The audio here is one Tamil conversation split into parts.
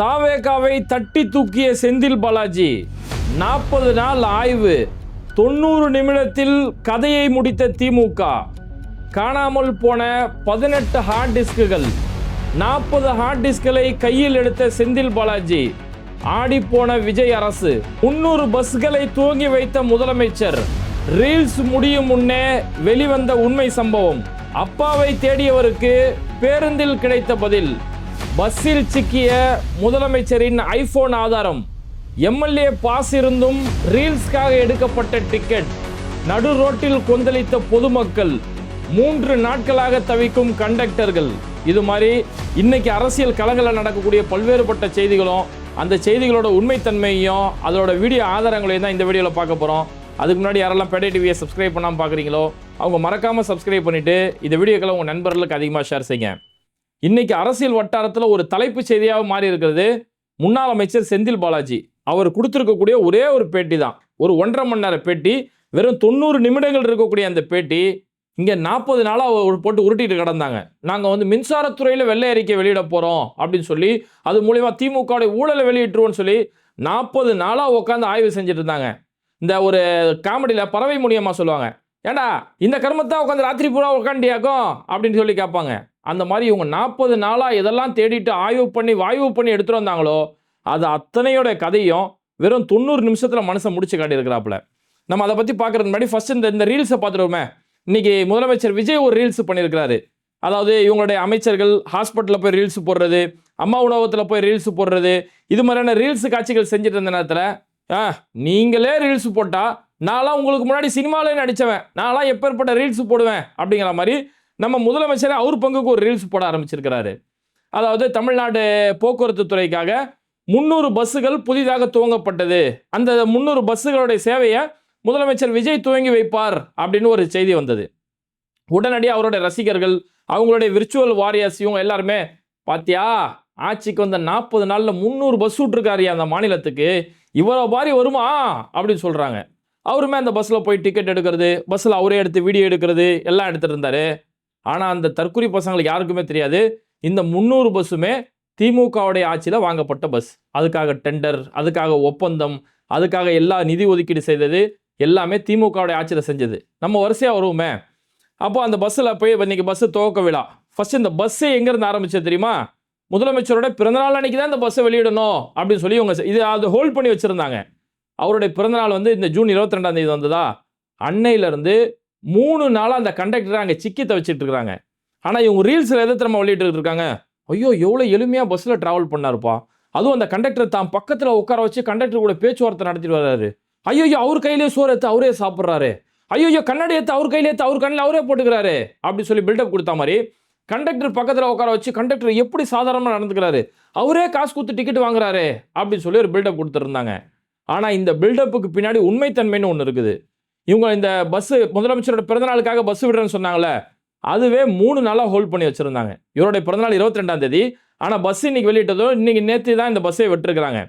தாவேகாவை தட்டி தூக்கிய செந்தில் பாலாஜி 40 நாள் ஆய்வு, 90 நிமிடத்தில் கதையை முடித்த திமுக. காணாமல் போன 18 ஹார்ட் டிஸ்குகள், 40 ஹார்ட் டிஸ்களை கையில் எடுத்த செந்தில் பாலாஜி. ஆடிப்போன விஜய் அரசு, 300 பஸ்களை துவங்கி வைத்த முதலமைச்சர். ரீல்ஸ் முடியும் முன்னே வெளிவந்த உண்மை சம்பவம். அப்பாவை தேடியவருக்கு பேருந்தில் கிடைத்த பதில். பஸ்ஸில் சிக்கிய முதலமைச்சரின் ஐபோன் ஆதாரம். எம்எல்ஏ பாஸ் இருந்தும் ரீல்ஸ்க்காக எடுக்கப்பட்ட டிக்கெட். நடு ரோட்டில் கொந்தளித்த பொதுமக்கள். 3 நாட்களாக தவிக்கும் கண்டக்டர்கள். இது மாதிரி இன்னைக்கு அரசியல் களங்களில் நடக்கக்கூடிய பல்வேறுபட்ட செய்திகளும் அந்த செய்திகளோட உண்மைத்தன்மையும் அதோட வீடியோ ஆதாரங்களையும் தான் இந்த வீடியோவில் பார்க்க போகிறோம். அதுக்கு முன்னாடி யாரெல்லாம் பேட்டை டிவியை சப்ஸ்கிரைப் பண்ணாமல் பார்க்குறீங்களோ அவங்க மறக்காமல் சப்ஸ்கிரைப் பண்ணிவிட்டு இந்த வீடியோக்களை உங்கள் நண்பர்களுக்கு அதிகமாக ஷேர் செய்யுங்க. இன்னைக்கு அரசியல் வட்டாரத்தில் ஒரு தலைப்பு செய்தியாக மாறி இருக்கிறது முன்னாள் அமைச்சர் செந்தில் பாலாஜி. அவர் கொடுத்துருக்கக்கூடிய ஒரே ஒரு பேட்டி தான், ஒரு 1.5 மணி நேர பேட்டி. வெறும் 90 நிமிடங்கள் இருக்கக்கூடிய அந்த பேட்டி இங்கே 40 நாளாக போட்டு உருட்டிட்டு கிடந்தாங்க. நாங்கள் மின்சாரத்துறையில் வெள்ளை அறிக்கை வெளியிட போகிறோம் அப்படின்னு சொல்லி, அது மூலிமா திமுகவுடைய ஊழலை வெளியிட்டுருவோன்னு சொல்லி 40 நாளாக உட்காந்து ஆய்வு செஞ்சுட்டு இருந்தாங்க. இந்த ஒரு காமெடியில் பறவை மூலியமாக சொல்லுவாங்க, ஏண்டா இந்த கர்மத்தான் உட்காந்து ராத்திரி பூரா உட்காண்டியாக்கும் அப்படின்னு சொல்லி கேட்பாங்க. அந்த மாதிரி இவங்க 40 நாளாக எதெல்லாம் தேடிட்டு ஆய்வு பண்ணி எடுத்துகிட்டு வந்தாங்களோ அது அத்தனையோட கதையும் வெறும் 90 நிமிஷத்தில் மனுஷன் முடிச்சு காட்டியிருக்கிறாப்புல. நம்ம அதை பற்றி பார்க்குறதுக்கு முன்னாடி ஃபர்ஸ்ட் இந்த ரீல்ஸை பார்த்துருவோமே. இன்னைக்கு முதலமைச்சர் விஜய் ஒரு ரீல்ஸ் பண்ணியிருக்கிறாரு. அதாவது இவங்களுடைய அமைச்சர்கள் ஹாஸ்பிட்டலில் போய் ரீல்ஸ் போடுறது, அம்மா உணவகத்தில் போய் ரீல்ஸ் போடுறது, இது மாதிரியான ரீல்ஸ் காட்சிகள் செஞ்சுட்டு இருந்த நேரத்தில் நீங்களே ரீல்ஸ் போட்டால் நான்லாம் உங்களுக்கு முன்னாடி சினிமாவிலே நடித்தவன், நான்லாம் எப்பேற்பட்ட ரீல்ஸ் போடுவேன் அப்படிங்கிற மாதிரி நம்ம முதலமைச்சரை அவர் பங்குக்கு ஒரு ரீல்ஸ் போட ஆரம்பிச்சிருக்கிறாரு. அதாவது தமிழ்நாடு போக்குவரத்து துறைக்காக 300 பஸ்ஸுகள் புதிதாக துவங்கப்பட்டது. அந்த 300 பஸ்ஸுகளுடைய சேவையை முதலமைச்சர் விஜய் துவங்கி வைப்பார் அப்படின்னு ஒரு செய்தி வந்தது. உடனடியாக அவருடைய ரசிகர்கள், அவங்களுடைய விர்ச்சுவல் வாரியர்ஸ், இவங்க எல்லாருமே பாத்தியா ஆட்சிக்கு வந்த 40 நாளில் 300 பஸ் விட்டுருக்காரு அந்த மாநிலத்துக்கு, இவ்வளோ பாரி வருமா அப்படின்னு சொல்கிறாங்க. அவருமே அந்த பஸ்ஸில் போய் டிக்கெட் எடுக்கிறது, பஸ்ஸில் அவரே எடுத்து வீடியோ எடுக்கிறது எல்லாம் எடுத்துகிட்டு இருந்தார். ஆனால் அந்த தற்குறி பசங்களுக்கு யாருக்குமே தெரியாது இந்த 300 பஸ்ஸுமே திமுகவுடைய ஆட்சியில் வாங்கப்பட்ட பஸ். அதுக்காக டெண்டர், அதுக்காக ஒப்பந்தம், அதுக்காக எல்லா நிதி ஒதுக்கீடு செய்தது எல்லாமே திமுகவுடைய ஆட்சியில் செஞ்சது. நம்ம வரிசையாக வருவோமே. அப்போ அந்த பஸ்ஸில் போய் இன்றைக்கி பஸ்ஸு துவக்க விழா. ஃபஸ்ட்டு இந்த பஸ்ஸே எங்கேருந்து ஆரம்பிச்சது தெரியுமா? முதலமைச்சரோட பிறந்தநாள் அன்றைக்கி தான் இந்த பஸ்ஸை வெளியிடணும் அப்படின்னு சொல்லி இவங்க இது அது ஹோல்ட் பண்ணி வச்சுருந்தாங்க. அவருடைய பிறந்தநாள் இந்த ஜூன் 22ஆம் தேதி வந்ததா, அன்னையிலேருந்து 3 நாளாக அந்த கண்டக்டரை அங்கே சிக்கி தவிச்சிட்டு இருக்காங்க. ஆனால் இவங்க ரீல்ஸில் எதை திறமை வெளியிட்டு இருக்காங்க, ஐயோ எவ்வளோ எளிமையாக பஸ்ஸில் ட்ராவல் பண்ணாருப்பா, அதுவும் அந்த கண்டக்டர் தான் பக்கத்தில் உட்கார வச்சு கண்டக்டர் கூட பேச்சுவார்த்தை நடத்திட்டு வர்றாரு, ஐயோ அவர் கையிலேயே சோறு எடுத்து அவரே சாப்பிட்றாரு, ஐயோ கண்ணாடி எடுத்து அவர் கையிலே எடுத்து அவர் கண்ணில் அவரே போட்டுக்கிறாரு அப்படி சொல்லி பில்டப் கொடுத்த மாதிரி கண்டக்டர் பக்கத்தில் உட்கார வச்சு கண்டக்டர் எப்படி சாதாரணமாக நடந்துக்கிறாரு, அவரே காசு கொடுத்து டிக்கெட் வாங்குறாரு அப்படின்னு சொல்லி ஒரு பில்டப் கொடுத்துருந்தாங்க. ஆனால் இந்த பில்டப்புக்கு பின்னாடி உண்மைத்தன்மைன்னு ஒன்று இருக்குது. இவங்க இந்த பஸ்ஸு முதலமைச்சரோட பிறந்தநாளுக்காக பஸ் விடுறேன்னு சொன்னாங்களே, அதுவே 3 நாளாக ஹோல்ட் பண்ணி வச்சுருந்தாங்க. இவருடைய பிறந்தநாள் 22ஆம் தேதி, ஆனால் பஸ் இன்னைக்கு வெளியிட்டதோ இன்னைக்கு நேற்று தான் இந்த பஸ்ஸை விட்டுருக்குறாங்க.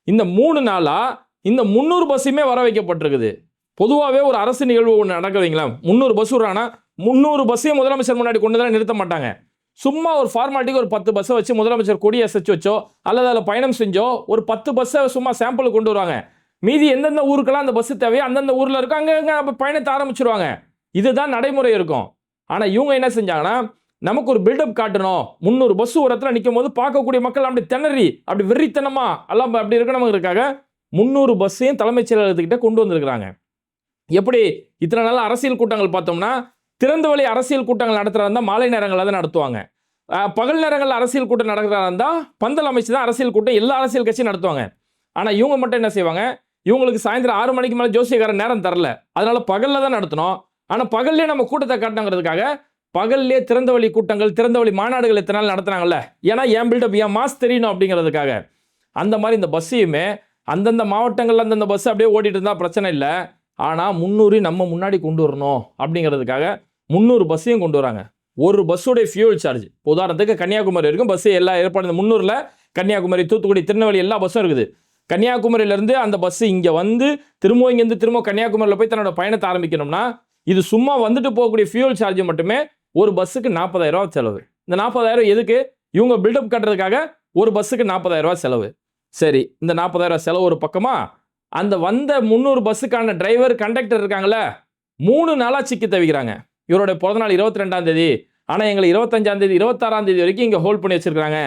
இந்த 3 நாளாக இந்த 300 பஸ்ஸுமே வர வைக்கப்பட்டிருக்குது. பொதுவாகவே ஒரு அரசு நிகழ்வு ஒன்று நடக்குதுங்களா, 300 பஸ் விடுறாங்கன்னா 300 பஸ்ஸையும் முதலமைச்சர் முன்னாடி கொண்டு தான் நிறுத்த மாட்டாங்க. சும்மா ஒரு ஃபார்மாலிட்டிக்கு ஒரு 10 பஸ்ஸை வச்சு முதலமைச்சர் கொடி அசைச்சு வச்சோ அல்லது அதில் பயணம் செஞ்சோ ஒரு 10 பஸ்ஸை சும்மா சாம்பிள் கொண்டு வருவாங்க. மீதி எந்தெந்த ஊருக்கெல்லாம் அந்த பஸ்ஸு தேவையோ அந்தந்த ஊரில் இருக்கும் அங்கே பயணத்தை ஆரம்பிச்சிருவாங்க. இதுதான் நடைமுறை இருக்கும். ஆனால் இவங்க என்ன செஞ்சாங்கன்னா, நமக்கு ஒரு பில்டப் காட்டணும், 300 பஸ் ஒரு இடத்துல நிற்கும் போது பார்க்கக்கூடிய மக்கள் அப்படி திணறி அப்படி வெறித்தனமா எல்லாம் அப்படி இருக்கணுங்கிறதுக்காக 300 பஸ்ஸையும் தலைமைச் செயலகத்துக்கிட்ட கொண்டு வந்திருக்கிறாங்க. எப்படி இத்தனை நாள் அரசியல் கூட்டங்கள் பார்த்தோம்னா திறந்த வழி அரசியல் கூட்டங்கள் நடத்துகிறதா இருந்தால் மாலை நேரங்களில் தான் நடத்துவாங்க. பகல் நேரங்களில் அரசியல் கூட்டம் நடக்கிறதா இருந்தால் பந்தல் அமைச்சு தான் அரசியல் கூட்டம் எல்லா அரசியல் கட்சியும் நடத்துவாங்க. ஆனால் இவங்க மட்டும் என்ன செய்வாங்க, இவங்களுக்கு சாயந்தரம் 6 மணிக்கு மேலே ஜோசியக்காரன் நேரம் தரல, அதனால பகலில் தான் நடத்தணும். ஆனால் பகல்லே நம்ம கூட்டத்தை காட்டணுங்கிறதுக்காக பகல்லே திறந்த வழி கூட்டங்கள், திறந்த வழி மாநாடுகள் இத்தனை நாள் நடத்துனாங்கல்ல, ஏன்னா என் பில்டப் என் மாஸ் தெரியணும் அப்படிங்கிறதுக்காக. அந்த மாதிரி இந்த பஸ்ஸையுமே அந்தந்த மாவட்டங்களில் அந்தந்த பஸ் அப்படியே ஓடிட்டு இருந்தால் பிரச்சனை இல்லை. ஆனால் 300 நம்ம முன்னாடி கொண்டு வரணும் அப்படிங்கிறதுக்காக 300 பஸ்ஸையும் கொண்டு வராங்க. ஒரு பஸ்ஸுடைய ஃபியூல் சார்ஜ், உதாரணத்துக்கு கன்னியாகுமரி வரைக்கும் பஸ்ஸு எல்லா ஏற்பாடு 300ல் கன்னியாகுமரி, தூத்துக்குடி, திருநெல்வேலி எல்லா பஸ்ஸும் இருக்குது. கன்னியாகுமரியிலேருந்து அந்த பஸ்ஸு இங்கே இங்கேருந்து திரும்ப கன்னியாகுமரியில் போய் தன்னோட பயணத்தை ஆரம்பிக்கணும்னா இது சும்மா வந்துட்டு போகக்கூடிய ஃபியூல் சார்ஜ் மட்டுமே ஒரு பஸ்ஸுக்கு 40,000 செலவு. இந்த 40,000 எதுக்கு? இவங்க பில்டப் கட்டுறதுக்காக ஒரு பஸ்ஸுக்கு 40,000 ரூபாய் செலவு. சரி, இந்த 40,000 ரூபாய் செலவு ஒரு பக்கமா, அந்த வந்த 300 பஸ்ஸுக்கான டிரைவர், கண்டக்டர் இருக்காங்கல்ல, 3 நாளா சிக்கி தவிக்கிறாங்க. இவருடைய பிறந்தநாள் 22ஆம் தேதி. ஆனா எங்களை 25ஆம் தேதி 26ஆம் தேதி வரைக்கும் இங்க ஹோல்ட் பண்ணி வச்சிருக்காங்க.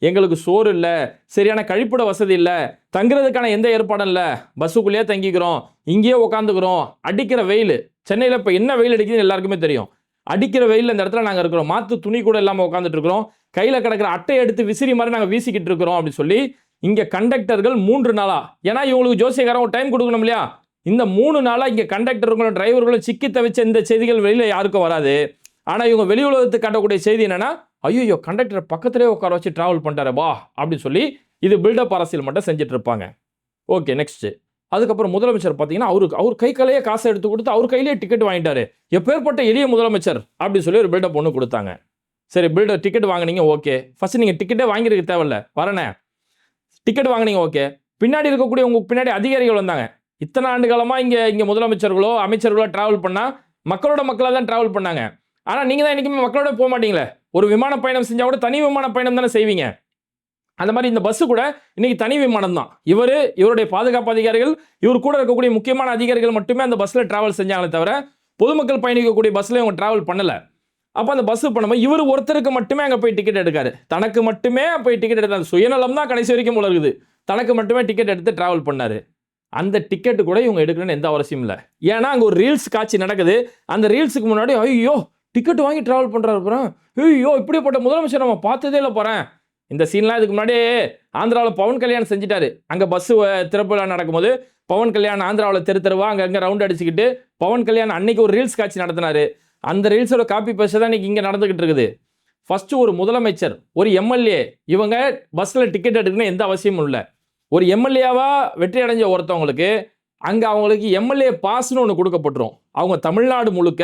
எங்களுக்கு சோறு இல்ல, சரியான கழிப்பிட வசதி இல்ல, தங்குறதுக்கான எந்த ஏற்பாடும் இல்ல, பஸ்ஸுக்குள்ளேயே தங்கிக்கிறோம், இங்கேயே உட்காந்துக்கிறோம். அடிக்கிற வெயில், சென்னையில இப்ப என்ன வெயில் அடிக்குதுன்னு எல்லாருக்குமே தெரியும். அடிக்கிற வெயில்ல இந்த இடத்துல நாங்க இருக்கிறோம், மாத்து துணி கூட இல்லாம உட்காந்துட்டு இருக்கிறோம், கையில கிடக்கிற அட்டையை எடுத்து விசிறி மாதிரி நாங்க வீசிக்கிட்டு இருக்கிறோம் அப்படின்னு சொல்லி இங்க கண்டக்டர்கள் 3 நாளா, ஏன்னா இவங்களுக்கு ஜோசியக்காரன் ஒரு டைம் கொடுக்கணும் இல்லையா, இந்த 3 நாளா இங்க கண்டக்டர்களும் டிரைவர்களும் சிக்கி தவிச்ச இந்த செய்திகள் வெளியில யாருக்கும் வராது. ஆனா இவங்க வெளி உலகத்துக்கு காட்டக்கூடிய செய்தி என்னன்னா, ஐயோ கண்டக்டர் பக்கத்திலே உட்கார வச்சு டிராவல் பண்ணிட்டாரு வா அப்படின்னு சொல்லி இது பில்டப் அரசியல் மட்டும் செஞ்சுட்டு இருப்பாங்க. Okay, next. அதுக்கப்புறம் முதலமைச்சர் பார்த்தீங்கன்னா அவர் கை கையிலேயே காசை எடுத்து கொடுத்து அவர் கையிலேயே டிக்கெட் வாங்கிட்டாரு. எப்பேற்பட்ட எளிய முதலமைச்சர் அப்படின்னு சொல்லி ஒரு பில்டப் ஒன்று கொடுத்தாங்க. சரி, பில்டப் டிக்கெட் வாங்கினீங்க, ஓகே. ஃபர்ஸ்ட் நீங்க டிக்கெட்டே வாங்கிருக்க தேவையில்ல, வரனே டிக்கெட் வாங்கினீங்க, ஓகே. பின்னாடி இருக்கக்கூடிய உங்களுக்கு பின்னாடி அதிகாரிகள் வந்தாங்க. இத்தனை ஆண்டு காலமா இங்க முதலமைச்சர்களோ அமைச்சர்களோ டிராவல் பண்ணா மக்களோட மக்களாக தான் டிராவல் பண்ணாங்க. ஆனா நீங்க தான் என்னைக்குமே மக்களோட போக மாட்டீங்களே. ஒரு விமான பயணம் செஞ்சா கூட தனி விமான பயணம் தானே செய்வீங்க. அந்த மாதிரி இந்த பஸ் கூட இன்னைக்கு தனி விமானம் தான். இவருடைய பாதுகாப்பு அதிகாரிகள், இவர் கூட இருக்கக்கூடிய முக்கியமான அதிகாரிகள் மட்டுமே அந்த பஸ்ல டிராவல் செஞ்சாங்களே தவிர பொதுமக்கள் பயணிக்கக்கூடிய பஸ்ல இவங்க டிராவல் பண்ணல. அப்ப அந்த பஸ் பண்ணும்போது இவர் ஒருத்தருக்கு மட்டுமே அங்க போய் டிக்கெட் எடுக்காரு, தனக்கு மட்டுமே போய் டிக்கெட் எடுத்தாரு. சுயநலம் தான் கடைசி வரைக்கும் போல இருக்குது. தனக்கு மட்டுமே டிக்கெட் எடுத்து டிராவல் பண்ணாரு. அந்த டிக்கெட் கூட இவங்க எடுக்கணும்னு எந்த அவசியம் இல்லை. ஏன்னா அங்க ஒரு ரீல்ஸ் காட்சி நடக்குது. அந்த ரீல்ஸுக்கு முன்னாடி ஐயோ டிக்கெட் வாங்கி டிராவல் பண்றாரு போறேன், ஐயோ இப்படிப்பட்ட முதலமைச்சர் நம்ம பார்த்ததே இல்லை போறேன். இந்த சீன்லாம் இதுக்கு முன்னாடி ஆந்திராவில் பவன் கல்யாண் செஞ்சுட்டாரு. அங்க பஸ் திறப்பு விழா நடக்கும்போது பவன் கல்யாண் ஆந்திராவில் தெருவா அங்க ரவுண்ட் அடிச்சுக்கிட்டு பவன் கல்யாண் அன்னைக்கு ஒரு ரீல்ஸ் காட்சி நடத்தினாரு. அந்த ரீல்ஸோட காப்பி பேச தான் இன்னைக்கு இங்க நடந்துகிட்டு இருக்குது. ஃபர்ஸ்ட் ஒரு முதலமைச்சர், ஒரு எம்எல்ஏ, இவங்க பஸ்ல டிக்கெட் எடுக்கணும்னு எந்த அவசியமும் இல்லை. ஒரு எம்எல்ஏவா வெற்றி அடைஞ்ச ஒருத்தவங்களுக்கு அங்க அவங்களுக்கு எம்எல்ஏ பாஸ்னு ஒன்று கொடுக்கப்பட்டுரும். அவங்க தமிழ்நாடு முழுக்க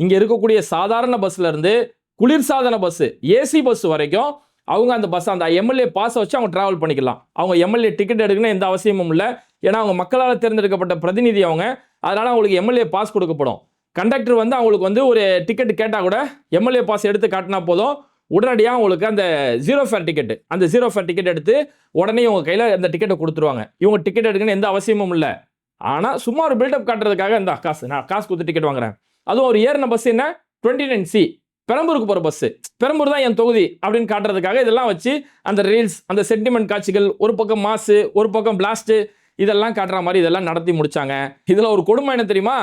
இங்க இருக்கக்கூடிய சாதாரண பஸ்ல இருந்து குளிர்சாதன பஸ், ஏசி பஸ் வரைக்கும் அவங்க அந்த பஸ் அந்த எம்எல்ஏ பாஸை வச்சு அவங்க டிராவல் பண்ணிக்கலாம். அவங்க எம்எல்ஏ டிக்கெட் எடுக்கணும் எந்த அவசியமும் இல்லை. ஏன்னா அவங்க மக்களால் தேர்ந்தெடுக்கப்பட்ட பிரதிநிதி அவங்க. அதனால அவங்களுக்கு எம்எல்ஏ பாஸ் கொடுக்கப்படும். கண்டக்டர் வந்து அவங்களுக்கு ஒரு டிக்கெட் கேட்டால் கூட எம்எல்ஏ பாஸ் எடுத்து காட்டினா போதும், உடனடியாக உங்களுக்கு அந்த ஜீரோ ஃபேர் டிக்கெட், அந்த ஜீரோ ஃபேர் டிக்கெட் எடுத்து உடனே இவங்க கையில் அந்த டிக்கெட்டை கொடுத்துருவாங்க. இவங்க டிக்கெட் எடுக்கணும் எந்த அவசியமும் இல்லை. ஆனால் சும்மா ஒரு பில்டப் காட்டுறதுக்காக இந்த நான் காசு கொடுத்து டிக்கெட் வாங்குறேன். அதுவும் ஒரு ஏறின பஸ் என்ன 29C பெரம்பூருக்கு போகிற பஸ்ஸு, பெரம்பூர் தான் என் தொகுதி அப்படின்னு காட்டுறதுக்காக இதெல்லாம் வச்சு அந்த ரீல்ஸ், அந்த சென்டிமெண்ட் காட்சிகள், ஒரு பக்கம் மாசு ஒரு பக்கம் பிளாஸ்ட்டு, இதெல்லாம் காட்டுற மாதிரி இதெல்லாம் நடத்தி முடிச்சாங்க. இதில் ஒரு கொடுமை என்ன தெரியுமா,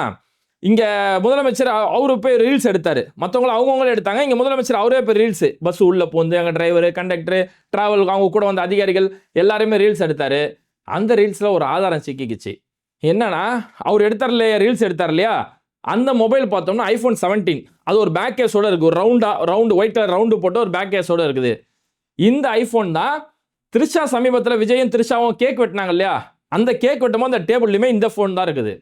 இங்கே முதலமைச்சர் அவரு போய் ரீல்ஸ் எடுத்தார், மற்றவங்களும் அவங்கவுங்களே எடுத்தாங்க. இங்கே முதலமைச்சர் அவரே போய் ரீல்ஸ் பஸ் உள்ளே போந்து அங்கே டிரைவரு, கண்டக்டரு, டிராவல் அவங்க கூட வந்த அதிகாரிகள் எல்லாருமே ரீல்ஸ் எடுத்தார். அந்த ரீல்ஸில் ஒரு ஆதாரம் சிக்கிக்குச்சு. என்னன்னா அவர் எடுத்தார் இல்லையா, ரீல்ஸ் எடுத்தார் இல்லையா, அந்த மொபைல் பார்த்தோம்னா iPhone 17, அது ஒரு பேக் கேஸோட இருக்குது. ஒரு ரவுண்டு ஒயிட் கலர் ரவுண்டு போட்டு ஒரு பேக் கேஸோட இருக்குது. இந்த ஐஃபோன் தான் த்ரிஷா சமீபத்தில் விஜயும் த்ரிஷாவும் கேக் வெட்டினாங்க இல்லையா, அந்த கேக் வெட்டும்போது அந்த டேபிள்லையுமே இந்த ஃபோன் தான் இருக்குது.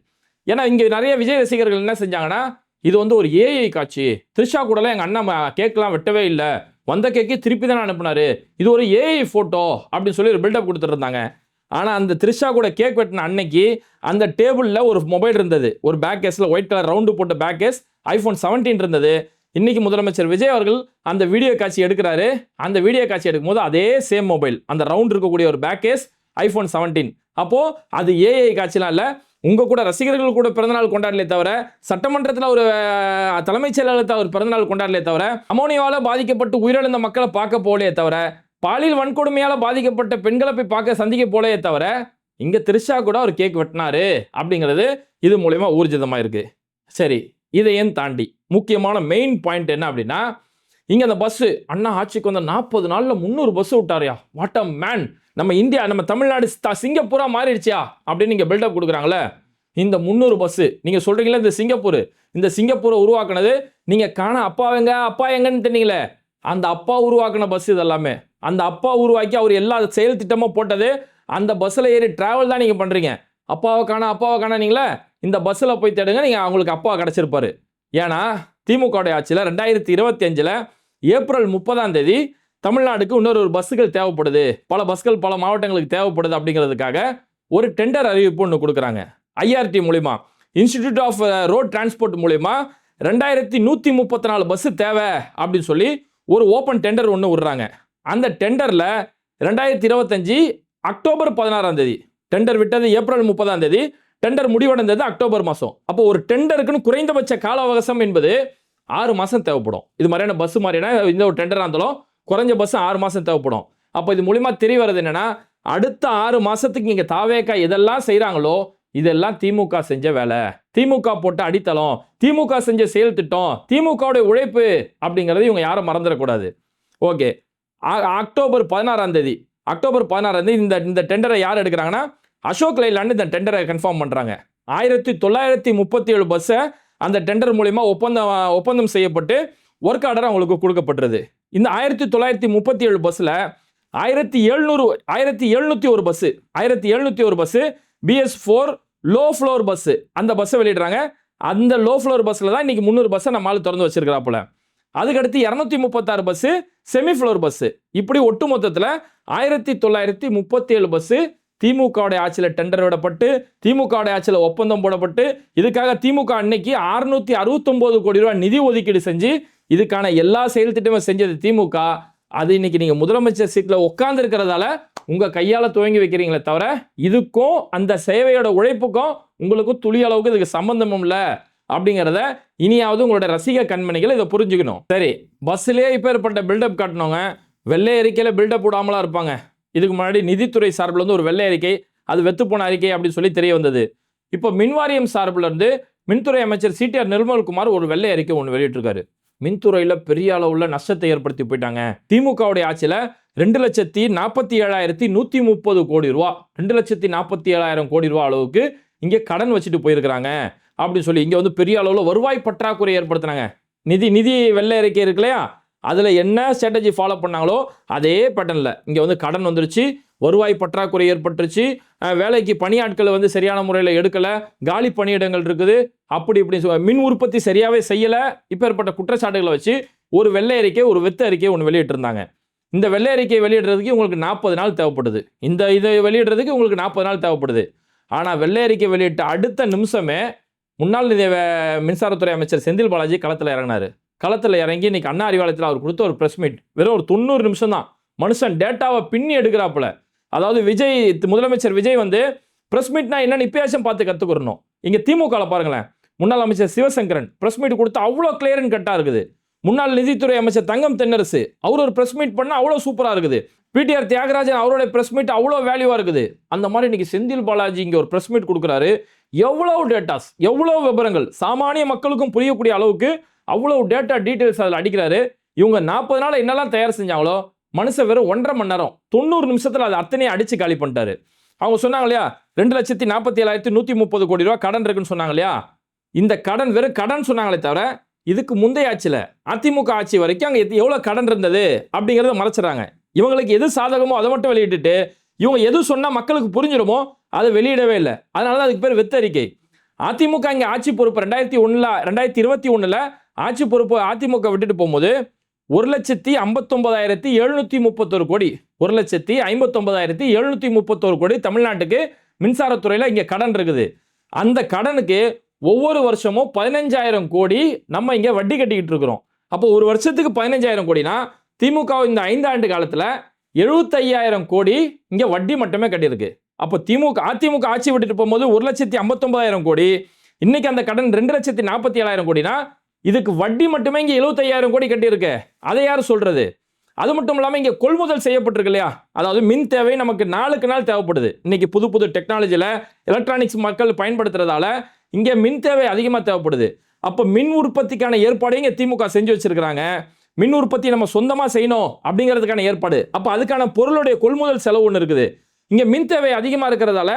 ஏன்னா இங்கே நிறைய விஜய் ரசிகர்கள் என்ன செஞ்சாங்கன்னா, இது ஒரு ஏஐ காட்சி, த்ரிஷா கூடலாம் எங்கள் அண்ணா கேக்லாம் வெட்டவே இல்லை, வந்த கேக்கே திருப்பி தானே அனுப்புனாரு, இது ஒரு ஏஐ ஃபோட்டோ அப்படின்னு சொல்லி ஒரு பில்டப் கொடுத்துருந்தாங்க. ஆனால் அந்த த்ரிஷா கூட கேக் வெட்டின அன்னைக்கு அந்த டேபிளில் ஒரு மொபைல் இருந்தது, ஒரு பேக் கேஸில் ஒயிட் கலர் ரவுண்டு போட்ட பேக் கேஸ் iPhone 17 இருந்தது. இன்னைக்கு முதலமைச்சர் விஜய் அவர்கள் அந்த வீடியோ காட்சி எடுக்கிறாரு. அந்த வீடியோ காட்சி எடுக்கும் போது அதே சேம் மொபைல், அந்த ரவுண்ட் இருக்கக்கூடிய ஒரு பேக் கேஸ் iPhone 17. அப்போ அது ஏஐ காட்சிலாம் இல்லை, உங்க கூட ரசிகர்கள் கூட பிறந்தநாள் கொண்டாடலே தவிர, சட்டமன்றத்தில் ஒரு தலைமைச் செயலாளர் ஒரு பிறந்தநாள் கொண்டாடலே தவிர, அமோனியாவால் பாதிக்கப்பட்டு உயிரிழந்த மக்களை பார்க்க போலே தவிர, பாலியல் வன்கொடுமையால் பாதிக்கப்பட்ட பெண்களை போய் பார்க்க சந்திக்க போலே தவிர, இங்க த்ரிஷா கூட ஒரு கேக் வெட்டினாரு அப்படிங்கிறது இது மூலமா ஊர்ஜிதமா இருக்கு. சரி, இதையும் தாண்டி முக்கியமான மெயின் பாயிண்ட் என்ன அப்படின்னா, இங்க அந்த பஸ் அண்ணா ஆட்சிக்கு வந்த 40 நாள்ல 300 பஸ் விட்டாரியா, வாட் அ மேன், நம்ம இந்தியா, நம்ம தமிழ்நாடு சிங்கப்பூரா மாறிடுச்சியா அப்படின்னு நீங்க பில்டப் கொடுக்குறாங்களே. இந்த 300 பஸ் நீங்க சொல்றீங்களா, இந்த சிங்கப்பூரை உருவாக்குனது நீங்க அப்பா எங்கன்னு தெரியுங்களே, அந்த அப்பா உருவாக்குன பஸ் இதெல்லாமே. அந்த அப்பா உருவாக்கி அவர் எல்லா செயல் திட்டமும் போட்டது அந்த பஸ்ஸில் ஏறி டிராவல் தான் நீங்கள் பண்ணுறீங்க. அப்பாவை காண நீங்களே இந்த பஸ்ஸில் போய் தேடுங்க, நீங்கள் அவங்களுக்கு அப்பா கிடச்சிருப்பாரு. ஏன்னா திமுகவுடைய ஆட்சியில் 2025 ஏப்ரல் 30 தமிழ்நாடுக்கு இன்னொரு பஸ்ஸுகள் தேவைப்படுது, பல பஸ்கள் பல மாவட்டங்களுக்கு தேவைப்படுது அப்படிங்கிறதுக்காக ஒரு டெண்டர் அறிவிப்பு ஒன்று கொடுக்குறாங்க. IRT மூலிமா, இன்ஸ்டிடியூட் ஆஃப் ரோட் டிரான்ஸ்போர்ட் மூலிமா 2134 பஸ் தேவை அப்படின்னு சொல்லி ஒரு ஓப்பன் டெண்டர் ஒன்று விடுறாங்க. அந்த டெண்டரில் 2025 அக்டோபர் 16ஆம் தேதி டெண்டர் விட்டது, ஏப்ரல் 30ஆம் தேதி டெண்டர் முடிவடைந்தது அக்டோபர் மாதம். அப்போ ஒரு டெண்டருக்குன்னு குறைந்தபட்ச கால அவகாசம் என்பது 6 மாதம் தேவைப்படும். இது மாதிரியான பஸ் மாதிரியான இந்த ஒரு டெண்டராக இருந்தாலும் குறைஞ்ச பஸ் 6 மாதம் தேவைப்படும். அப்போ இது மூலிமா தெரிய வருது என்னன்னா, அடுத்த 6 மாதத்துக்கு இங்கே தாவேக்கா எதெல்லாம் செய்கிறாங்களோ இதெல்லாம் திமுக செஞ்ச வேலை, திமுக போட்ட அடித்தளம், திமுக செஞ்ச செயல் திட்டம், திமுகவுடைய உழைப்பு அப்படிங்கிறது இவங்க யாரும் மறந்துடக்கூடாது. ஓகே, அக்டோபர் 16ஆம் தேதி இந்த டெண்டரை யார் எடுக்கிறாங்கன்னா, அசோக் லைலாண்ட் இந்த டெண்டரை கன்ஃபார்ம் பண்ணுறாங்க. 1937 பஸ்ஸை அந்த டெண்டர் மூலிமா ஒப்பந்தம் செய்யப்பட்டு ஒர்க் ஆர்டர் அவங்களுக்கு கொடுக்கப்பட்டிருது. இந்த 1937 பஸ்ஸில் 1701 bus BS4 low floor bus, அந்த பஸ்ஸை வெளியிடுறாங்க. அந்த லோ ஃப்ளோர் பஸ்ஸில் தான் இன்றைக்கி 300 பஸ்ஸை நம்ம ஆள் திறந்து வச்சிருக்கிறாப்புல. அதுக்கடுத்து 236 பஸ்ஸு செமி ஃப்ளோர் பஸ்ஸு. இப்படி ஒட்டு மொத்தத்தில் 1937 பஸ்ஸு திமுகவுடைய ஆட்சியில் டெண்டர் விடப்பட்டு, திமுகவுடைய ஆட்சியில் ஒப்பந்தம் போடப்பட்டு, இதுக்காக திமுக அன்னைக்கு 669 கோடி ரூபாய் நிதி ஒதுக்கீடு செஞ்சு இதுக்கான எல்லா செயல் திட்டமும் செஞ்சது திமுக. அது இன்னைக்கு நீங்கள் முதலமைச்சர் சீட்டில் உட்கார்ந்து இருக்கிறதால உங்கள் கையால் துவங்கி வைக்கிறீங்களே தவிர, இதுக்கும் அந்த சேவையோட உழைப்புக்கும் உங்களுக்கும் துளி அளவுக்கு இதுக்கு சம்பந்தமும் இல்லை அப்படிங்கிறத இனியாவது உங்களோட ரசிக கண்மணிகள் இதை புரிஞ்சுக்கணும். சரி, பஸ்ஸிலே இப்போ ஏற்பட்ட பில்டப் காட்டினவங்க வெள்ளை அறிக்கையில் பில்டப் விடாமலாம் இருப்பாங்க. இதுக்கு முன்னாடி நிதித்துறை சார்பில் வந்து ஒரு வெள்ளை அறிக்கை, அது வெத்துப்போன அறிக்கை அப்படின்னு சொல்லி தெரிய வந்தது. இப்போ மின்வாரியம் சார்பில் இருந்து மின்துறை அமைச்சர் CTR நிர்மல்குமார் ஒரு வெள்ளை அறிக்கை ஒன்று வெளியிட்டிருக்காரு. மின்துறையில் பெரிய அளவுள்ள நஷ்டத்தை ஏற்படுத்தி போயிட்டாங்க. திமுகவுடைய ஆட்சியில் 2,47,130 கோடி ரூபா, 2,47,000 கோடி ரூபா அளவுக்கு இங்கே கடன் வச்சுட்டு போயிருக்கிறாங்க அப்படின்னு சொல்லி இங்கே வந்து பெரிய அளவில் வருவாய் பற்றாக்குறை ஏற்படுத்தினாங்க. நிதி வெள்ளை அறிக்கை இருக்கு இல்லையா, அதில் என்ன ஸ்ட்ராட்டஜி ஃபாலோ பண்ணாங்களோ அதே பேட்டர்னில் இங்கே வந்து கடன் வந்துருச்சு, வருவாய் பற்றாக்குறை ஏற்பட்டுருச்சு, வேலைக்கு பணியாட்களை வந்து சரியான முறையில் எடுக்கலை, காலி பணியிடங்கள் இருக்குது, அப்படி இப்படி மின் உற்பத்தி சரியாகவே செய்யலை. இப்போ ஏற்பட்ட குற்றச்சாட்டுகளை வச்சு ஒரு வெள்ளை அறிக்கை, ஒரு வெத்த அறிக்கை ஒன்று வெளியிட்டிருந்தாங்க. இந்த வெள்ளை அறிக்கையை வெளியிடுறதுக்கு உங்களுக்கு 40 நாள் தேவைப்படுது. இதை வெளியிடுறதுக்கு உங்களுக்கு 40 நாள் தேவைப்படுது. ஆனால் வெள்ளை அறிக்கை வெளியிட்ட அடுத்த நிமிஷமே முன்னாள் மின்சாரத்துறை அமைச்சர் செந்தில் பாலாஜி களத்தில் இறங்கி இன்னைக்கு அண்ணா அறிவாலயத்தில் அவர் கொடுத்த ஒரு ப்ரெஸ் மீட் வெறும் ஒரு 90 நிமிஷம் தான். மனுஷன் டேட்டாவை பின்னி எடுக்கிறாப்புல. அதாவது முதலமைச்சர் விஜய் வந்து ப்ரெஸ் மீட்னா என்னன்னு இப்பயாச்சும் பார்த்து கற்றுக்கிறணும். இங்கே திமுகவில் பாருங்களேன், முன்னாள் அமைச்சர் சிவசங்கரன் ப்ரெஸ் மீட் கொடுத்து அவ்வளோ கிளியர் அண்ட் கட்டாக இருக்குது. முன்னாள் நிதித்துறை அமைச்சர் தங்கம் தென்னரசு அவர் ஒரு ப்ரெஸ் மீட் பண்ணால் அவ்வளோ சூப்பராக இருக்குது. PTR தியாகராஜன் அவருடைய ப்ரெஸ் மீட் அவ்வளோ வேல்யூவாக இருக்குது. அந்த மாதிரி இன்னைக்கு செந்தில் பாலாஜி இங்கே ஒரு ப்ரெஸ் மீட் கொடுக்குறாரு. எவ்வளோ டேட்டாஸ், எவ்வளோ விவரங்கள் சாமானிய மக்களுக்கும் புரியக்கூடிய அளவுக்கு அவ்வளோ டீட்டெயில்ஸ் அதில் அடிக்கிறாரு. இவங்க 40 நாள் என்னெல்லாம் தயார் செஞ்சாங்களோ மனுஷன் வெறும் 1.5 மணி நேரம் 90 நிமிஷத்தில் அதை அத்தனையும் அடித்து காலி பண்ணிட்டாரு. அவங்க சொன்னாங்க இல்லையா, 2,47,130 கோடி ரூபா கடன் இருக்குன்னு சொன்னாங்க இல்லையா. இந்த கடன் வெறும் கடன் சொன்னாங்களே தவிர, இதுக்கு முந்தைய ஆட்சியில் அதிமுக ஆட்சி வரைக்கும் அங்கே எவ்வளோ கடன் இருந்தது அப்படிங்கிறத மறைச்சிடறாங்க. இவங்களுக்கு எது சாதகமோ அதை மட்டும் வெளியிட்டுட்டு, இவங்க எது சொன்னால் மக்களுக்கு புரிஞ்சிடுமோ அதை வெளியிடவே இல்லை. அதனால தான் அதுக்கு பேர் வெத்தறிக்கை. அதிமுக இங்கே ஆட்சி பொறுப்பு 2021 ஆட்சி பொறுப்பு அதிமுக விட்டுட்டு போகும்போது 1,59,731 கோடி 1,59,731 கோடி தமிழ்நாட்டுக்கு மின்சாரத்துறையில் இங்கே கடன் இருக்குது. அந்த கடனுக்கு ஒவ்வொரு வருஷமும் 15,000 கோடி நம்ம இங்கே வட்டி கட்டிக்கிட்டு இருக்கிறோம். அப்போ ஒரு வருஷத்துக்கு 15,000 கோடினா திமுக இந்த 5 ஆண்டு காலத்தில் 75,000 கோடி இங்கே வட்டி மட்டுமே கட்டியிருக்கு. அப்போ அதிமுக ஆட்சி விட்டுட்டு போகும்போது 1,59,000 கோடி, இன்னைக்கு அந்த கடன் 2,47,000 கோடினா இதுக்கு வட்டி மட்டுமே இங்கே 75,000 கோடி கட்டியிருக்கு. அதை யார் சொல்றது? அது மட்டும் இல்லாமல் இங்கே கொள்முதல் செய்யப்பட்டிருக்கு இல்லையா, அதாவது மின் தேவை நமக்கு நாளுக்கு நாள் தேவைப்படுது. இன்னைக்கு புது டெக்னாலஜியில் எலக்ட்ரானிக்ஸ் மக்கள் பயன்படுத்துறதால இங்கே மின் தேவை அதிகமாக தேவைப்படுது. அப்போ மின் உற்பத்திக்கான ஏற்பாடையும் இங்கே திமுக செஞ்சு வச்சிருக்கிறாங்க. மின் உற்பத்தி நம்ம சொந்தமாக செய்யணும் அப்படிங்கிறதுக்கான ஏற்பாடு. அப்போ அதுக்கான பொருளுடைய கொள்முதல் செலவு ஒன்று இருக்குது. இங்கே மின் தேவை அதிகமாக இருக்கிறதால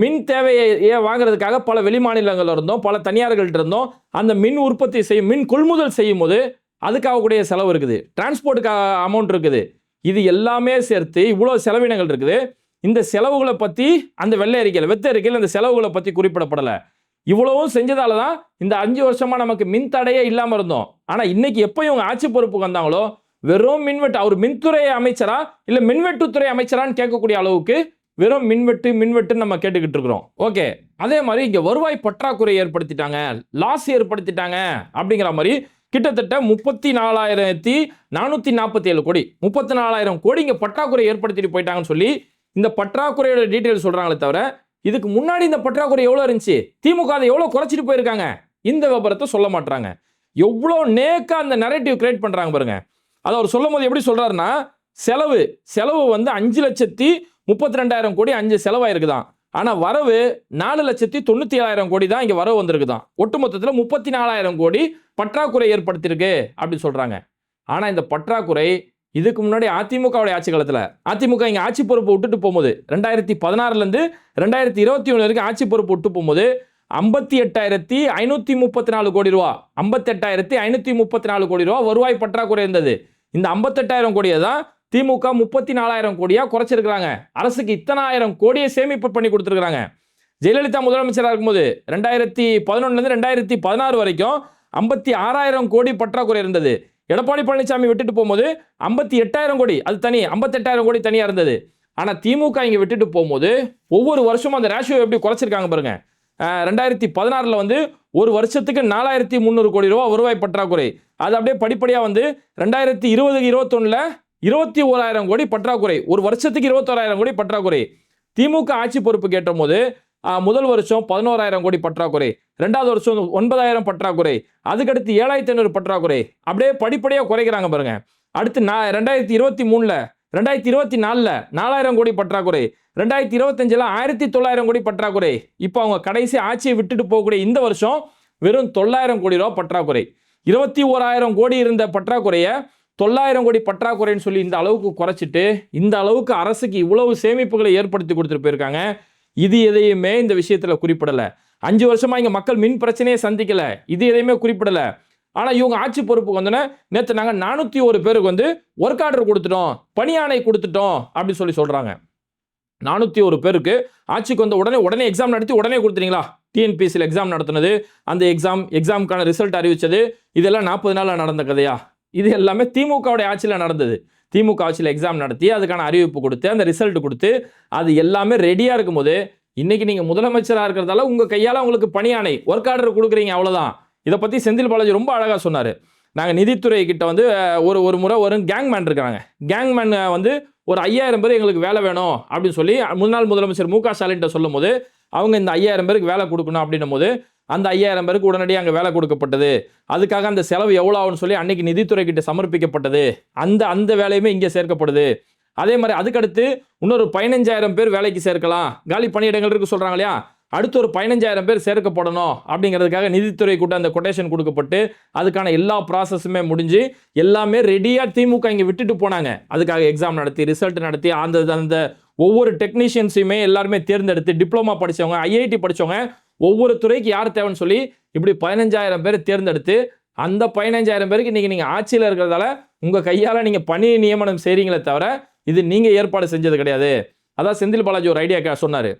மின் தேவையை வாங்குறதுக்காக பல வெளி மாநிலங்கள் இருந்தோம், பல தனியார்கள்ட்ட இருந்தோம். அந்த மின் உற்பத்தி மின் கொள்முதல் செய்யும் போது அதுக்காகக்கூடிய செலவு இருக்குது, டிரான்ஸ்போர்ட்டுக்கு அமௌண்ட் இருக்குது. இது எல்லாமே சேர்த்து இவ்வளோ செலவினங்கள் இருக்குது. இந்த செலவுகளை பற்றி அந்த வெள்ளை அறிக்கையில் வெத்த அறிக்கையில் இந்த செலவுகளை பற்றி குறிப்பிடப்படலை. இவ்வளவும் செஞ்சதால தான் இந்த 5 வருஷமாக நமக்கு மின் தடையே இல்லாமல் இருந்தோம். ஆனால் இன்னைக்கு எப்போ இவங்க ஆட்சி பொறுப்புக்கு வந்தாங்களோ வெறும் மின்வெட்டு, அவர் மின்துறை அமைச்சரா இல்லை மின்வெட்டுத்துறை அமைச்சரான்னு கேட்கக்கூடிய அளவுக்கு வெறும் மின்வெட்டு நம்ம கேட்டுக்கிட்டு இருக்கிறோம். ஓகே, அதே மாதிரி இங்கே வருவாய் பற்றாக்குறை ஏற்படுத்திட்டாங்க, லாஸ் ஏற்படுத்திட்டாங்க அப்படிங்கிற மாதிரி கிட்டத்தட்ட 34,447 கோடி, 34,000 கோடி இங்க பற்றாக்குறை ஏற்படுத்திட்டு போயிட்டாங்கன்னு சொல்லி இந்த பற்றாக்குறையோட டீடைல் சொல்றாங்களே தவிர, இதுக்கு முன்னாடி இந்த பற்றாக்குறை எவ்வளவு இருந்துச்சு, திமுக அதை எவ்வளவு குறைச்சிட்டு போயிருக்காங்க, இந்த விவரத்தை சொல்ல மாட்டாங்க. எவ்வளவு நேக்கா அந்த நரேட்டிவ் கிரியேட் பண்றாங்க பாருங்க. அதை அவர் சொல்லும் போது எப்படி சொல்றாருன்னா, செலவு வந்து 5,32,000 கோடி 5 செலவாயிருக்குதான். ஆனா வரவு 4,97,000 கோடி தான் இங்க வரவு வந்திருக்குதான். ஒட்டுமொத்தத்துல 34,000 கோடி பற்றாக்குறை ஏற்படுத்தியிருக்கு அப்படி சொல்றாங்க. ஆனா இந்த பற்றாக்குறை இதுக்கு முன்னாடி அதிமுகவுடைய ஆட்சி காலத்துல, அதிமுக இங்க ஆட்சி பொறுப்பு விட்டுட்டு போகும்போது 2016 இருந்து 2021 வரைக்கும் ஆட்சி பொறுப்பு விட்டு போகும்போது 58,534 கோடி ரூபா, 58,534 கோடி ரூபா வருவாய் பற்றாக்குறை இருந்தது. இந்த 58,000 கோடியை தான் திமுக 34,000 கோடியா குறைச்சிருக்காங்க. அரசுக்கு இத்தனை ஆயிரம் கோடியை சேமிப்பு பண்ணி கொடுத்திருக்காங்க. ஜெயலலிதா முதலமைச்சராக இருக்கும்போது 2011 இருந்து 2016 வரைக்கும் 56,000 கோடி பற்றாக்குறை இருந்தது. எடப்பாடி பழனிசாமி விட்டுட்டு போகும்போது 58,000 கோடி, அது தனி, 58,000 கோடி தனியா இருந்தது. ஆனா திமுக இங்க விட்டுட்டு போகும்போது ஒவ்வொரு வருஷமும் அந்த ரேஷியோ எப்படி குறைச்சிருக்காங்க பாருங்க. 2016 வந்து ஒரு வருஷத்துக்கு 4,300 கோடி ரூபாய் வருவாய் பற்றாக்குறை. அது அப்படியே படிப்படியா வந்து 2020-21 21,000 கோடி பற்றாக்குறை, ஒரு வருஷத்துக்கு 21,000 கோடி பற்றாக்குறை. திமுக ஆட்சி பொறுப்பு கேட்ட போது முதல் வருஷம் 11,000 கோடி பற்றாக்குறை, ரெண்டாவது வருஷம் 9,000 பற்றாக்குறை, அதுக்கடுத்து 7,500 பற்றாக்குறை, அப்படியே படிப்படியா குறைக்கிறாங்க பாருங்க. அடுத்து 2023 2024 4,000 கோடி பற்றாக்குறை, 2025 1,900 கோடி பற்றாக்குறை. இப்போ அவங்க கடைசி ஆட்சியை விட்டுட்டு போகக்கூடிய இந்த வருஷம் வெறும் 9,000 கோடி ரூபாய் பற்றாக்குறை. 21,000 கோடி இருந்த பற்றாக்குறையை 9,000 கோடி பற்றாக்குறைன்னு சொல்லி இந்த அளவுக்கு குறைச்சிட்டு இந்த அளவுக்கு அரசுக்கு இவ்வளவு சேமிப்புகளை ஏற்படுத்தி கொடுத்துட்டு போயிருக்காங்க. இது எதையுமே இந்த விஷயத்துல குறிப்பிடல. 5 வருஷமா இங்க மக்கள் மின் பிரச்சனையை சந்திக்கல, இது எதையுமே குறிப்பிடல. ஆனா இவங்க ஆட்சி பொறுப்புக்கு வந்தோன்னே நேற்று நாங்க 401 பேருக்கு வந்து ஒர்க் ஆர்டர் கொடுத்துட்டோம், பணியாணை கொடுத்துட்டோம் அப்படின்னு சொல்லி சொல்றாங்க. 401 பேருக்கு ஆட்சிக்கு வந்த உடனே எக்ஸாம் நடத்தி உடனே கொடுத்துறீங்களா? டிஎன்பிஎஸ்சியில் எக்ஸாம் நடத்தினது, அந்த எக்ஸாமுக்கான ரிசல்ட் அறிவிச்சது, இதெல்லாம் 40 நாளில் நடந்த கதையா? இது எல்லாமே திமுகவுடைய ஆட்சியில் நடந்தது. திமுக ஆட்சியில் எக்ஸாம் நடத்தி அதுக்கான அறிவிப்பு கொடுத்து அந்த ரிசல்ட் கொடுத்து அது எல்லாமே ரெடியா இருக்கும்போது இன்னைக்கு நீங்க முதலமைச்சராக இருக்கிறதால உங்க கையால உங்களுக்கு பணியாணை ஒர்க் ஆர்டர் கொடுக்குறீங்க, அவ்வளவுதான். இதை பத்தி செந்தில் பாலாஜி ரொம்ப அழகா சொன்னாரு. நாங்க நிதித்துறை கிட்ட வந்து ஒரு முறை ஒரு கேங்மேன் இருக்காங்க, கேங்மேன் வந்து ஒரு 5,000 பேர் எங்களுக்கு வேலை வேணும் அப்படின்னு சொல்லி முன்னாள் முதலமைச்சர் மு க ஸ்டாலின் சொல்லும் போது அவங்க இந்த 5,000 பேருக்கு வேலை கொடுக்கணும் அப்படின்னும் போது அந்த 5,000 பேருக்கு உடனடியாக அங்கே வேலை கொடுக்கப்பட்டது. அதுக்காக அந்த செலவு எவ்வளோ ஆகும்னு சொல்லி அன்னைக்கு நிதித்துறை கிட்ட சமர்ப்பிக்கப்பட்டது. அந்த வேலையுமே இங்கே சேர்க்கப்படுது. அதே மாதிரி அதுக்கடுத்து இன்னொரு 15,000 பேர் வேலைக்கு சேர்க்கலாம், காலி பணியிடங்கள் இருக்கு சொல்றாங்க இல்லையா, அடுத்து ஒரு 15,000 பேர் சேர்க்கப்படணும் அப்படிங்கிறதுக்காக நிதித்துறை கூட்ட அந்த கொட்டேஷன் கொடுக்கப்பட்டு அதுக்கான எல்லா ப்ராசஸுமே முடிஞ்சு எல்லாமே ரெடியாக திமுக இங்கே விட்டுட்டு போனாங்க. அதுக்காக எக்ஸாம் நடத்தி ரிசல்ட் நடத்தி அந்த ஒவ்வொரு டெக்னீஷியன்ஸையுமே எல்லாருமே தேர்ந்தெடுத்து டிப்ளமா படித்தவங்க, ஐஐடி படித்தவங்க, ஒவ்வொரு துறைக்கு யார் தேவைன்னு சொல்லி இப்படி 15,000 பேர் தேர்ந்தெடுத்து அந்த 15,000 பேருக்கு இன்னைக்கு நீங்கள் ஆட்சியில் இருக்கிறதால உங்கள் கையால் நீங்கள் பணி நியமனம் செய்கிறீங்களே தவிர இது நீங்கள் ஏற்பாடு செஞ்சது கிடையாது. அதான் செந்தில் பாலாஜி ஒரு ஐடியா சொன்னார்.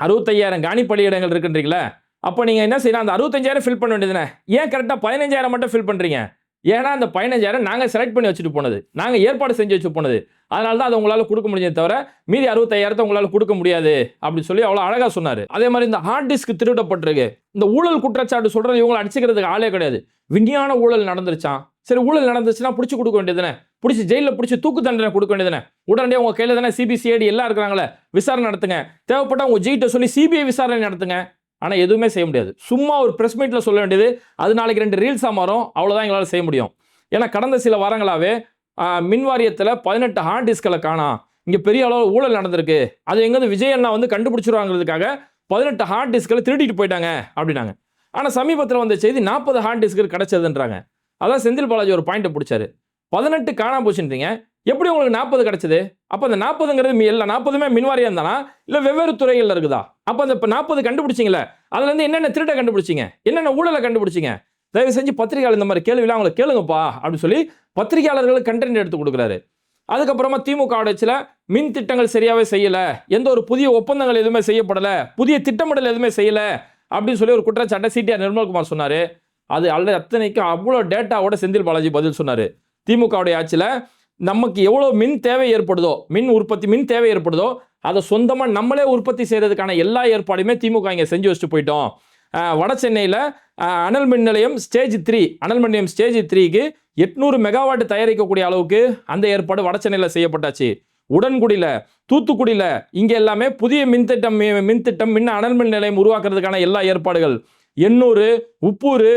65,000 காலி பணியிடங்கள் இருக்குன்றீங்களே, அப்போ நீங்கள் என்ன செய்யணும், அந்த 65,000 ஃபில் பண்ண வேண்டியதுனே, ஏன் கரெக்டாக 15,000 மட்டும் ஃபில் பண்ணுறீங்க? ஏன்னா அந்த 15,000 நாங்கள் செலக்ட் பண்ணி வச்சுட்டு போனது, நாங்கள் ஏற்பாடு செஞ்சு வச்சு போனது, அதனால தான் அதை உங்களால் கொடுக்க முடிஞ்சது தவிர மீதி 65,000 உங்களால் கொடுக்க முடியாது அப்படின்னு சொல்லி அவ்வளோ அழகாக சொன்னார். அதே மாதிரி இந்த ஹார்ட் டிஸ்க் திருடப்பட்டிருக்கு, இந்த ஊழல் குற்றச்சாட்டு சொல்கிறது இவங்களை அடிச்சுக்கிறதுக்கு ஆளே கிடையாது. விஞ்ஞான ஊழல் நடந்துருச்சான், சரி ஊழல் நடந்துச்சுன்னா பிடிச்சி கொடுக்க வேண்டியதுனே, பிடிச்சி ஜெயிலில் பிடிச்சி தூக்கு தண்டனை கொடுக்க வேண்டியதுனே, உடனடியாக உங்கள் கையில் தானே சிபிசிஐடி எல்லாம் இருக்கிறாங்களே, விசாரணை நடத்துங்க, தேவைப்பட்ட உங்கள் ஜெயிட்ட சொல்லி சிபிஐ விசாரணை நடத்துங்க. ஆனால் எதுவுமே செய்ய முடியாது. சும்மா ஒரு ப்ரெஸ் மீட்டில் சொல்ல வேண்டியது, அது நாளைக்கு 2 ரீல்ஸாக மாறும், அவ்வளோதான் எங்களால் செய்ய முடியும். ஏன்னா கடந்த சில வாரங்களாகவே மின் வாரியத்தில் 18 ஹார்ட் டிஸ்களை காணோம், இங்கே பெரிய அளவு ஊழல் நடந்திருக்கு, அது எங்கேருந்து விஜய் அண்ணா வந்து கண்டுபிடிச்சிருவாங்கிறதுக்காக 18 ஹார்ட் டிஸ்களை திருடிட்டு போயிட்டாங்க அப்படின்னாங்க. ஆனால் சமீபத்தில் வந்த செய்தி 40 ஹார்ட் டிஸ்க்கு கிடைச்சதுன்றாங்க. அதான் செந்தில் பாலாஜி ஒரு பாயிண்ட்டை பிடிச்சாரு. 18 காணாம போச்சுன்றீங்க, எப்படி உங்களுக்கு 40 கிடைச்சது? அப்போ அந்த 40ங்கிறது எல்லா 40மே மின்வாரியம் தானா, இல்லை வெவ்வேறு துறைகளில் இருக்குதா? அப்போ அந்த 40 கண்டுபிடிச்சிங்களே, அதுலேருந்து என்னென்ன திருட்டை கண்டுபிடிச்சிங்க, என்னென்ன ஊழலை கண்டுபிடிச்சிங்க? தயவு செஞ்சு பத்திரிகையாளர் இந்த மாதிரி கேள்விலாம் அவங்களை கேளுங்கப்பா அப்படின்னு சொல்லி பத்திரிகையாளர்களுக்கு கண்டென்ட் எடுத்து கொடுக்குறாரு. அதுக்கப்புறமா திமுக சில மின் திட்டங்கள் சரியாகவே செய்யலை, எந்த ஒரு புதிய ஒப்பந்தங்கள் எதுவுமே செய்யப்படலை, புதிய திட்டமிடல் எதுவுமே செய்யலை அப்படின்னு சொல்லி ஒரு குற்றச்சாட்டை சிடிஆர் நிர்மல்குமார் சொன்னார். அது அத்தனைக்கும் அவ்வளோ டேட்டாவோட செந்தில் பாலாஜி பதில் சொன்னார். திமுகவுடைய ஆட்சியில் நமக்கு எவ்வளோ மின் தேவை ஏற்படுதோ, மின் தேவை ஏற்படுதோ அதை சொந்தமாக நம்மளே உற்பத்தி செய்கிறதுக்கான எல்லா ஏற்பாடுமே திமுக இங்கே செஞ்சு வச்சுட்டு போயிட்டோம். வட சென்னையில் அனல் மின் நிலையம் ஸ்டேஜ் 3 அனல் மின் நிலையம் ஸ்டேஜ் 3க்கு 800 மெகாவாட் தயாரிக்கக்கூடிய அளவுக்கு அந்த ஏற்பாடு வட சென்னையில் செய்யப்பட்டாச்சு. உடன்குடியில், தூத்துக்குடியில் இங்கே எல்லாமே புதிய மின்திட்டம் மின் அனல் மின் நிலையம் உருவாக்குறதுக்கான எல்லா ஏற்பாடுகள். எண்ணூர், உப்பூர்,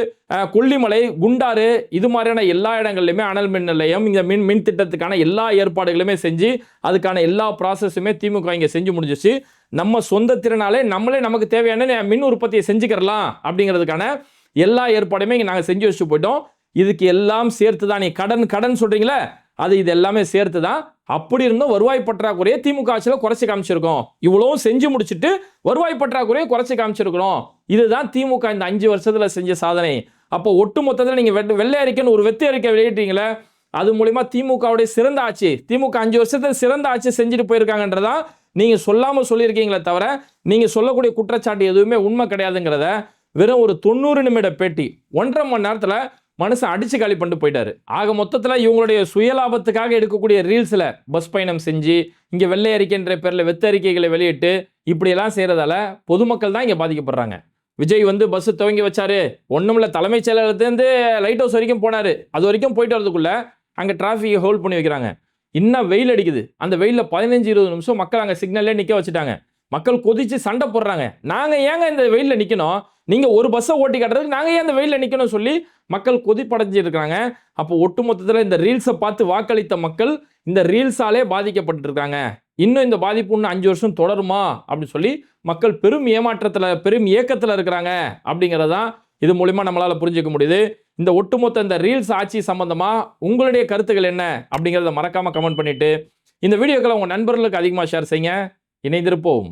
கொல்லிமலை, குண்டாறு இது மாதிரியான எல்லா இடங்கள்லையுமே அனல் மின் நிலையம் இங்கே மின் திட்டத்துக்கான எல்லா ஏற்பாடுகளுமே செஞ்சு அதுக்கான எல்லா ப்ராசஸுமே திமுக இங்கே செஞ்சு முடிஞ்சிச்சு. நம்ம சொந்த திறனாலே நம்மளே நமக்கு தேவையான மின் உற்பத்தியை செஞ்சுக்கிறலாம் அப்படிங்கிறதுக்கான எல்லா ஏற்பாடுமே இங்கே நாங்கள் செஞ்சு வச்சுட்டு போயிட்டோம். இதுக்கு எல்லாம் சேர்த்து தான் நீ கடன் சொல்றீங்களே, அது இது எல்லாமே சேர்த்து தான். அப்படி இருந்தும் வருவாய் பற்றாக்குறையை திமுக ஆட்சியில் குறைச்சி காமிச்சிருக்கோம். இவ்வளவும் செஞ்சு முடிச்சுட்டு வருவாய் பற்றாக்குறையை குறைச்சி காமிச்சிருக்கிறோம். இதுதான் திமுக இந்த 5 வருஷத்துல செஞ்ச சாதனை. அப்போ ஒட்டு மொத்தத்தில் நீங்க வெள்ளை அறிக்கைன்னு ஒரு வெத்தி அறிக்கை வெளியிட்டீங்களே, அது மூலியமா திமுகவுடைய சிறந்த ஆட்சி, திமுக 5 வருஷத்துல சிறந்த ஆட்சி செஞ்சுட்டு போயிருக்காங்கன்றதா நீங்க சொல்லாம சொல்லியிருக்கீங்களே தவிர நீங்க சொல்லக்கூடிய குற்றச்சாட்டு எதுவுமே உண்மை கிடையாதுங்கிறத வெறும் ஒரு 90 நிமிட பேட்டி 1.5 மணி நேரத்துல மனுஷன் அடிச்சு காலி பண்ணிட்டு போயிட்டாரு. ஆக மொத்தத்தில் இவங்களுடைய சுயலாபத்துக்காக எடுக்கக்கூடிய ரீல்ஸில் பஸ் பயணம் செஞ்சு இங்கே வெள்ளை அறிக்கைன்ற பேரில் வெத்த அறிக்கைகளை வெளியிட்டு இப்படியெல்லாம் செய்கிறதால பொதுமக்கள் தான் இங்கே பாதிக்கப்படுறாங்க. விஜய் வந்து பஸ் துவங்கி வச்சாரு, ஒன்றுமில்ல தலைமைச் செயலகத்திலேருந்து லைட் ஹவுஸ் வரைக்கும் போனார். அது வரைக்கும் போயிட்டு வரதுக்குள்ளே அங்கே டிராஃபிக்கை ஹோல்ட் பண்ணி வைக்கிறாங்க. இன்னும் வெயில் அடிக்குது, அந்த வெயிலில் 15-20 நிமிஷம் மக்கள் அங்கே சிக்னல்லே நிற்க வச்சுட்டாங்க. மக்கள் கொதிச்சு சண்டை போடுறாங்க. நாங்கள் ஏங்க இந்த வெயிலில் நிற்கணும், நீங்கள் ஒரு பஸ்ஸை ஓட்டி காட்டுறதுக்கு நாங்கள் ஏன் இந்த வெயிலில் நிற்கணும் சொல்லி மக்கள் கொதிப்படைஞ்சிருக்காங்க. அப்போ ஒட்டுமொத்தத்தில் இந்த ரீல்ஸை பார்த்து வாக்களித்த மக்கள் இந்த ரீல்ஸாலே பாதிக்கப்பட்டு இருக்காங்க. இன்னும் இந்த பாதிப்பு இன்னும் 5 வருஷம் தொடருமா அப்படின்னு சொல்லி மக்கள் பெரும் ஏமாற்றத்தில் பெரும் ஏக்கத்தில் இருக்கிறாங்க அப்படிங்கிறதான் இது மூலிமா நம்மளால் புரிஞ்சுக்க முடியுது. இந்த ஒட்டுமொத்த இந்த ரீல்ஸ் ஆட்சி சம்பந்தமாக உங்களுடைய கருத்துக்கள் என்ன அப்படிங்கிறத மறக்காமல் கமெண்ட் பண்ணிட்டு இந்த வீடியோக்களை உங்கள் நண்பர்களுக்கு அதிகமாக ஷேர் செய்யுங்க. இணைந்திருப்போம்.